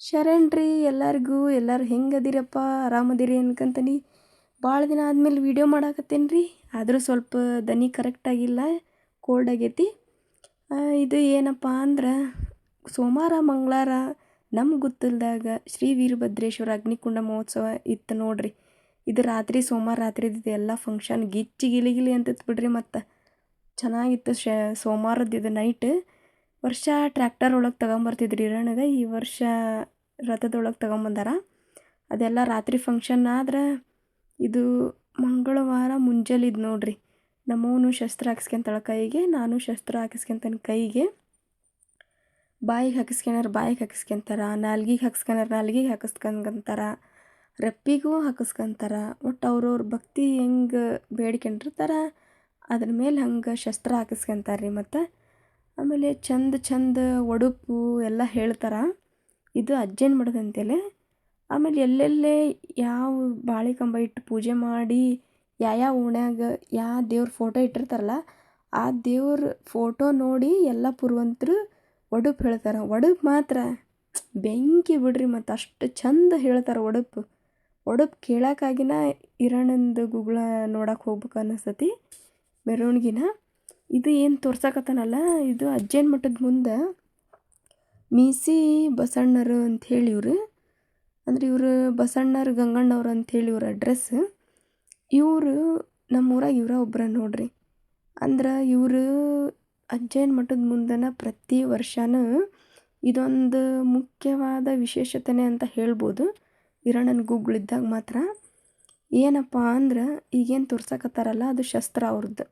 ಶರಣ್ರಿ ಎಲ್ಲರಿಗೂ ಎಲ್ಲರೂ ಹೆಂಗದಿರಪ್ಪ ಆರಾಮದಿರಿ ಅನ್ಕಂತೀನಿ. ಭಾಳ ದಿನ ಆದಮೇಲೆ ವೀಡಿಯೋ ಮಾಡಾಕತ್ತೇನೆ ರೀ. ಆದರೂ ಸ್ವಲ್ಪ ದನಿ ಕರೆಕ್ಟಾಗಿಲ್ಲ, ಕೋಲ್ಡ್ ಆಗೈತಿ. ಇದು ಏನಪ್ಪ ಅಂದ್ರೆ ಸೋಮವಾರ ಮಂಗಳವಾರ ನಮ್ಮ ಗುತ್ತಲ್ದಾಗ ಶ್ರೀ ವೀರಭದ್ರೇಶ್ವರ ಅಗ್ನಿಕುಂಡ ಮಹೋತ್ಸವ ಇತ್ತು ನೋಡ್ರಿ. ಇದು ರಾತ್ರಿ ಸೋಮವಾರ ರಾತ್ರಿದಿದೆ ಎಲ್ಲ ಫಂಕ್ಷನ್ ಗಿಚ್ಚಿ ಗಿಲಿ ಅಂತಿತ್ತು ಬಿಡ್ರಿ. ಮತ್ತು ಚೆನ್ನಾಗಿತ್ತು ಸೋಮವಾರದ್ದು ಇದು ನೈಟ್. ವರ್ಷ ಟ್ರ್ಯಾಕ್ಟರ್ ಒಳಗೆ ತಗೊಂಬರ್ತಿದ್ರಿ ಹಿರಣ್ಗೆ, ಈ ವರ್ಷ ರಥದೊಳಗೆ ತಗೊಂಬಂದಾರ. ಅದೆಲ್ಲ ರಾತ್ರಿ ಫಂಕ್ಷನ್ ಆದ್ರೆ ಇದು ಮಂಗಳವಾರ ಮುಂಜಾಲಿದ್ದು ನೋಡ್ರಿ. ನಮ್ಮವನು ಶಸ್ತ್ರ ಹಾಕಿಸ್ಕೊಂತಾಳೆ ಕೈಗೆ, ನಾನು ಶಸ್ತ್ರ ಹಾಕಿಸ್ಕೊಂತಾನೆ ಕೈಗೆ. ಬಾಯಿಗೆ ಹಾಕಿಸ್ಕೊಳಾರ ಬಾಯಿಗೆ ಹಾಕಿಸ್ಕೊಂತಾರ, ನಾಲ್ಗಿಗೆ ಹಾಕಿಸ್ಕೊಳಾರ ನಾಲ್ಗಿಗೆ ಹಾಕಿಸ್ಕೊಂತಾರ, ರೆಪ್ಪಿಗೂ ಹಾಕಿಸ್ಕೊಂತಾರ. ಒಟ್ಟು ಅವ್ರವ್ರ ಭಕ್ತಿ ಹೆಂಗೆ ಬೇಡ್ಕೊಂಡಿರ್ತಾರ ಅದ್ರ ಮೇಲೆ ಹಂಗೆ ಶಸ್ತ್ರ ಹಾಕಿಸ್ಕೊಂತಾರೆ ರೀ. ಮತ್ತು ಆಮೇಲೆ ಚಂದ ಒಡುಪು ಎಲ್ಲ ಹೇಳ್ತಾರೆ. ಇದು ಅಜ್ಜನ ಮಠದಂತೇಳಿ. ಆಮೇಲೆ ಎಲ್ಲೆಲ್ಲೇ ಯಾವ ಬಾಳೆ ಕಂಬ ಇಟ್ಟು ಪೂಜೆ ಮಾಡಿ ಯಾವ ಓಣ್ಯಾಗ ಯಾವ ದೇವ್ರ ಫೋಟೋ ಇಟ್ಟಿರ್ತಾರಲ್ಲ ಆ ದೇವ್ರ ಫೋಟೋ ನೋಡಿ ಎಲ್ಲ ಪುರುವಂತರು ಒಡುಪು ಹೇಳ್ತಾರೆ. ಒಡುಪು ಮಾತ್ರ ಬೆಂಕಿ ಬಿಡ್ರಿ. ಮತ್ತು ಅಷ್ಟು ಚಂದ ಹೇಳ್ತಾರೆ ಒಡುಪು ಕೇಳೋಕ್ಕಾಗಿನ ಹಿರಣ್ಣಂದು ಗುಗ್ಳ ನೋಡಕ್ಕೆ ಹೋಗ್ಬೇಕು ಅನ್ನಿಸ್ತತಿ ಮೆರವಣಿಗೆನ. ಇದು ಏನು ತೋರ್ಸಕತ್ತಾನಲ್ಲ ಇದು ಅಜ್ಜನ ಮಠದ ಮುಂದೆ ಮೀಸಿ ಬಸಣ್ಣರು ಅಂಥೇಳಿ ಇವರು, ಅಂದ್ರೆ ಇವರು ಬಸಣ್ಣರು ಗಂಗಣ್ಣವ್ರು ಅಂಥೇಳಿ ಇವ್ರ ಅಡ್ರೆಸ್. ಇವರು ನಮ್ಮೂರಾಗ ಇವರ ಒಬ್ಬರ ನೋಡ್ರಿ. ಅಂದ್ರೆ ಇವರು ಅಜ್ಜನ ಮಠದ ಮುಂದನ ಪ್ರತಿ ವರ್ಷನೂ ಇದೊಂದು ಮುಖ್ಯವಾದ ವಿಶೇಷತೆನೇ ಅಂತ ಹೇಳ್ಬೋದು ಹಿರಣ್ಣನ ಗುಗ್ಗಳಿದ್ದಾಗ ಮಾತ್ರ. ಏನಪ್ಪ ಅಂದ್ರೆ ಈಗೇನು ತೋರ್ಸಕತ್ತಾರಲ್ಲ ಅದು ಶಸ್ತ್ರ ಅವ್ರದ್ದು.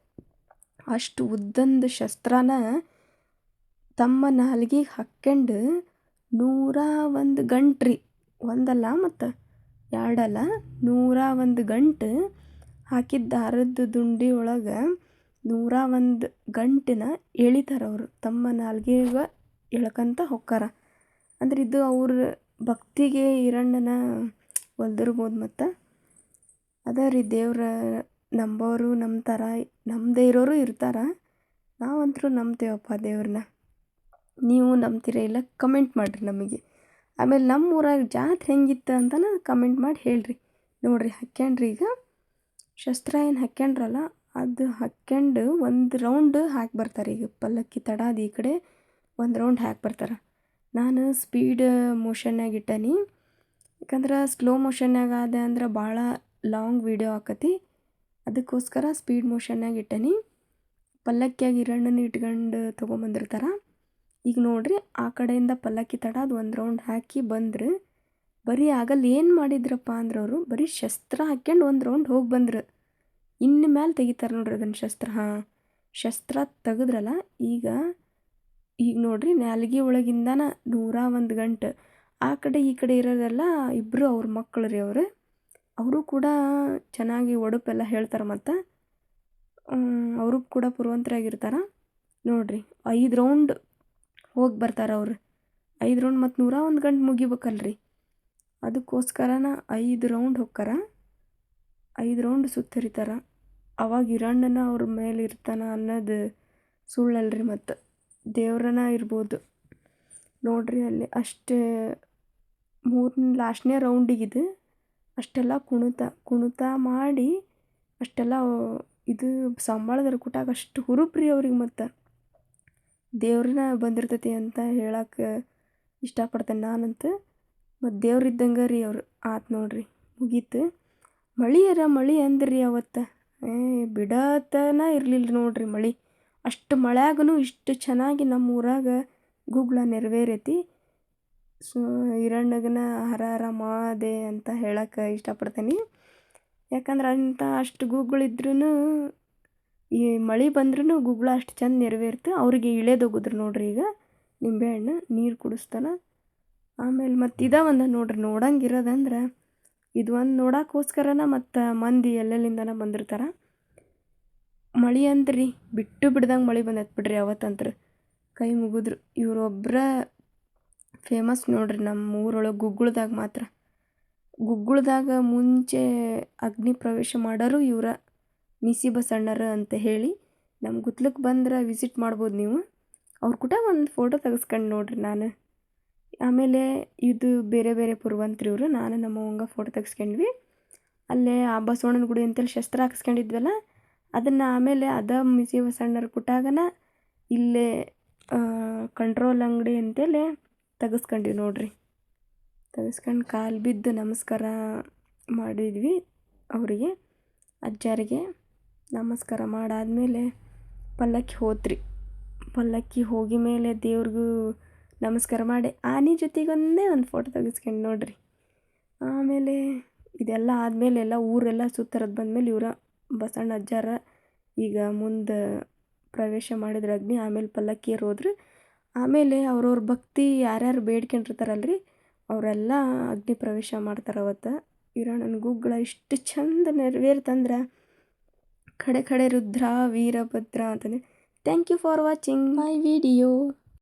ಅಷ್ಟು ಉದ್ದಂದು ಶಸ್ತ್ರನ ತಮ್ಮ ನಾಲ್ಗಿಗೆ ಹಾಕ್ಕೊಂಡು 101 ಗಂಟ್ರಿ, ಒಂದಲ್ಲ ಮತ್ತು ಎರಡಲ್ಲ 101 ಗಂಟು ಹಾಕಿದ್ದ ದಾರದ ದುಂಡಿ ಒಳಗೆ 101 ಗಂಟನ್ನ ಎಳಿತಾರೆ ಅವರು. ತಮ್ಮ ನಾಲ್ಗೆಗೆ ಎಳ್ಕಂತ ಹೊಕ್ಕಾರ. ಅಂದ್ರೆ ಇದು ಅವ್ರ ಭಕ್ತಿಗೆ ಹಿರಣ್ಣನ ಒಲ್ದಿರ್ಬೋದು. ಮತ್ತು ಅದ ರೀ ದೇವ್ರ ನಂಬೋರು ನಂಬ್ತಾರ, ನಂಬದೇ ಇರೋರು ಇರ್ತಾರೆ. ನಾವಂತರೂ ನಂಬ್ತೇವಪ್ಪ ದೇವ್ರನ್ನ. ನೀವು ನಂಬ್ತೀರ ಇಲ್ಲ ಕಮೆಂಟ್ ಮಾಡಿರಿ ನಮಗೆ. ಆಮೇಲೆ ನಮ್ಮ ಊರಾಗ ಜಾತ್ರೆ ಹೆಂಗಿತ್ತು ಅಂತಲೂ ಕಮೆಂಟ್ ಮಾಡಿ ಹೇಳ್ರಿ. ನೋಡಿರಿ ಹಾಕ್ಯಂಡ್ರಿ ಈಗ ಶಸ್ತ್ರ ಏನು ಹಾಕ್ಯಂಡ್ರಲ್ಲ ಅದು ಹಾಕ್ಯಂಡು ಒಂದು ರೌಂಡ್ ಹಾಕಿ ಬರ್ತಾರೆ. ಈಗ ಪಲ್ಲಕ್ಕಿ ತಡಾದ ಈ ಕಡೆ ಒಂದು ರೌಂಡ್ ಹಾಕಿ ಬರ್ತಾರೆ. ನಾನು ಸ್ಪೀಡ್ ಮೋಷನ್ನಾಗ ಇಟ್ಟನಿ, ಯಾಕಂದ್ರೆ ಸ್ಲೋ ಮೋಷನ್ನಾಗ ಆದ ಅಂದ್ರೆ ಭಾಳ ಲಾಂಗ್ ವೀಡಿಯೋ ಆಕತಿ. ಅದಕ್ಕೋಸ್ಕರ ಸ್ಪೀಡ್ ಮೋಷನ್ನಾಗ ಇಟ್ಟನಿ. ಪಲ್ಲಕ್ಕಿಯಾಗಿ ಹಿರಣ್ಣನ ಇಟ್ಕೊಂಡು ತೊಗೊಂಬಂದಿರ್ತಾರೆ. ಈಗ ನೋಡ್ರಿ ಆ ಕಡೆಯಿಂದ ಪಲ್ಲಕ್ಕಿ ತಡಾದ ಒಂದು ರೌಂಡ್ ಹಾಕಿ ಬಂದ್ರೆ ಬರೀ ಆಗಲ್ಲಿ ಏನು ಮಾಡಿದ್ರಪ್ಪ ಅಂದ್ರೆ ಅವರು ಬರೀ ಶಸ್ತ್ರ ಹಾಕ್ಯಂಡು ಒಂದು ರೌಂಡ್ ಹೋಗಿ ಬಂದ್ರು. ಇನ್ನು ಮೇಲೆ ತೆಗಿತಾರೆ ನೋಡ್ರಿ ಅದನ್ನು ಶಸ್ತ್ರ. ಶಸ್ತ್ರ ತೆಗೆದ್ರಲ್ಲ ಈಗ ನೋಡ್ರಿ ನಾಲ್ಗೆ ಒಳಗಿಂದನ 101 ಗಂಟು ಆ ಕಡೆ ಈ ಕಡೆ ಇರೋದೆಲ್ಲ ಇಬ್ಬರು ಅವ್ರ ಮಕ್ಕಳು ರೀ. ಅವರು ಕೂಡ ಚೆನ್ನಾಗಿ ಒಡುಪೆಲ್ಲ ಹೇಳ್ತಾರೆ. ಮತ್ತು ಅವರು ಕೂಡ ಪುರುವಂತರಾಗಿರ್ತಾರೆ ನೋಡ್ರಿ. 5 ರೌಂಡ್ ಹೋಗಿ ಬರ್ತಾರೆ ಅವ್ರು. 5 ರೌಂಡ್ ಮತ್ತು 101 ಗಂಟು ಮುಗಿಬೇಕಲ್ರಿ, ಅದಕ್ಕೋಸ್ಕರನ 5 ರೌಂಡ್ ಹೋಗ್ತಾರ, 5 ರೌಂಡ್ ಸುತ್ತರಿತಾರೆ. ಅವಾಗ ಹಿರಣ್ಣನ ಅವ್ರ ಮೇಲೆ ಇರ್ತಾನೆ ಅನ್ನೋದು ಸುಳ್ಳಲ್ರಿ. ಮತ್ತು ದೇವ್ರನ ಇರ್ಬೋದು ನೋಡ್ರಿ. ಅಲ್ಲಿ ಅಷ್ಟೇ ಲಾಸ್ಟ್ನೇ ರೌಂಡಿಗಿದು ಅಷ್ಟೆಲ್ಲ ಕುಣಿತ ಮಾಡಿ ಅಷ್ಟೆಲ್ಲ ಇದು ಸಂಬಳದ್ರ ಕೂಟಾಗ ಅಷ್ಟು ಹುರುಪ್ರಿ ಅವ್ರಿಗೆ. ಮತ್ತು ದೇವ್ರನ್ನ ಬಂದಿರ್ತೈತಿ ಅಂತ ಹೇಳಕ್ಕೆ ಇಷ್ಟಪಡ್ತೇನೆ ನಾನಂತೂ. ಮತ್ತು ದೇವ್ರಿದ್ದಂಗೆ ರೀ ಅವರು. ಆತು ನೋಡ್ರಿ ಮುಗೀತು. ಮಳಿ ಅಂದ್ರಿ ಅವತ್ತು ಬಿಡತನ ಇರಲಿಲ್ಲ ನೋಡ್ರಿ ಮಳೆ. ಅಷ್ಟು ಮಳೆಯಾಗೂ ಇಷ್ಟು ಚೆನ್ನಾಗಿ ನಮ್ಮ ಊರಾಗ ಗುಗ್ಳ ನೆರವೇರೈತಿ. ಸೊ ಹಿರಣ್ಣಗನ ಹರ ಹರ ಮಾದೆ ಅಂತ ಹೇಳಕ್ಕೆ ಇಷ್ಟಪಡ್ತೀನಿ. ಯಾಕಂದ್ರೆ ಅಷ್ಟು ಗುಗ್ಗಳಿದ್ರೂ ಈ ಮಳೆ ಬಂದ್ರೂ ಗುಗ್ಳ ಅಷ್ಟು ಚಂದ ನೆರವೇರ್ತು. ಅವ್ರಿಗೆ ಇಳೆದೋಗಿದ್ರು ನೋಡ್ರಿ. ಈಗ ನಿಂಬೆಹಣ್ಣು ನೀರು ಕುಡಿಸ್ತಾನೆ. ಆಮೇಲೆ ಮತ್ತು ಒಂದು ನೋಡ್ರಿ ನೋಡಂಗಿರೋದಂದ್ರೆ ಇದು ಒಂದು ನೋಡೋಕ್ಕೋಸ್ಕರನ ಮತ್ತು ಮಂದಿ ಎಲ್ಲೆಲ್ಲಿಂದನ ಬಂದಿರ್ತಾರೆ. ಮಳೆ ಅಂದ್ರಿ ಬಿಟ್ಟು ಬಿಡ್ದಂಗೆ ಮಳೆ ಬಂದೈತೆ ಬಿಡ್ರಿ ಅವತ್ತಂತ್ರ. ಕೈ ಮುಗಿದ್ರು ಇವರೊಬ್ಬರ ಫೇಮಸ್ ನೋಡ್ರಿ ನಮ್ಮ ಊರೊಳಗೆ ಗುಗ್ಗಳದಾಗ ಮಾತ್ರ. ಗುಗ್ಗಳದಾಗ ಮುಂಚೆ ಅಗ್ನಿ ಪ್ರವೇಶ ಮಾಡೋರು ಇವರ ಮೀಸಿ ಬಸಣ್ಣರು ಅಂತ ಹೇಳಿ. ನಮ್ಮ ಗುತ್ಲಕ್ಕೆ ಬಂದ್ರೆ ವಿಸಿಟ್ ಮಾಡ್ಬೋದು ನೀವು. ಅವ್ರ ಕೂಡ ಒಂದು ಫೋಟೋ ತೆಗೆಸ್ಕೊಂಡು ನೋಡ್ರಿ. ನಾನು ಆಮೇಲೆ ಇದು ಬೇರೆ ಬೇರೆ ಪುರವಂತ್ರಿ ಇವರು. ನಾನು ನಮ್ಮ ಅವ್ವಂಗ ಫೋಟೋ ತೆಗೆಸ್ಕೊಂಡ್ವಿ. ಅಲ್ಲೇ ಆ ಬಸವಣ್ಣನ ಗುಡಿ ಅಂತೇಳಿ ಶಸ್ತ್ರ ಹಾಕಿಸ್ಕೊಂಡಿದ್ವಲ್ಲ, ಅದನ್ನು ಆಮೇಲೆ ಮಿಸಿ ಬಸಣ್ಣರ ಕುಟಾಗನ ಇಲ್ಲೇ ಕಂಟ್ರೋಲ್ ಅಂಗಡಿ ಅಂತೇಳಿ ತೆಗೆಸ್ಕೊಂಡ್ವಿ ನೋಡ್ರಿ. ತೆಗೆಸ್ಕೊಂಡು ಕಾಲು ಬಿದ್ದು ನಮಸ್ಕಾರ ಮಾಡಿದ್ವಿ ಅವರಿಗೆ, ಅಜ್ಜಾರಿಗೆ ನಮಸ್ಕಾರ ಮಾಡಾದ್ಮೇಲೆ ಪಲ್ಲಕ್ಕಿ ಹೋತ್ರಿ. ಪಲ್ಲಕ್ಕಿ ಹೋಗಿ ಮೇಲೆ ದೇವ್ರಿಗೂ ನಮಸ್ಕಾರ ಮಾಡಿ ಆನೆ ಜೊತೆಗೊಂದೇ ಒಂದು ಫೋಟೋ ತೆಗೆಸ್ಕೊಂಡು ನೋಡ್ರಿ. ಆಮೇಲೆ ಇದೆಲ್ಲ ಆದಮೇಲೆ ಎಲ್ಲ ಊರೆಲ್ಲ ಸುತ್ತರದು ಬಂದಮೇಲೆ ಇವರ ಬಸಣ್ಣ ಅಜ್ಜಾರ ಈಗ ಮುಂದೆ ಪ್ರವೇಶ ಮಾಡಿದ್ರು ಅಗ್ನಿ. ಆಮೇಲೆ ಪಲ್ಲಕ್ಕಿ ಏರ್ ಹೋದ್ರು. ಆಮೇಲೆ ಅವ್ರವ್ರ ಭಕ್ತಿ ಯಾರ್ಯಾರು ಬೇಡ್ಕೊಂಡಿರ್ತಾರಲ್ರಿ ಅವರೆಲ್ಲ ಅಗ್ನಿ ಪ್ರವೇಶ ಮಾಡ್ತಾರೆ ಅವತ್ತು. ಈರಣ್ಣನ ಗುಗ್ಗಳ ಇಷ್ಟು ಚಂದ ನೆರವೇರ್ತಂದ್ರೆ ಖಡೆ ಖಡೆ ರುದ್ರ ವೀರಭದ್ರ ಅಂತಂದರೆ. Thank you for watching my video.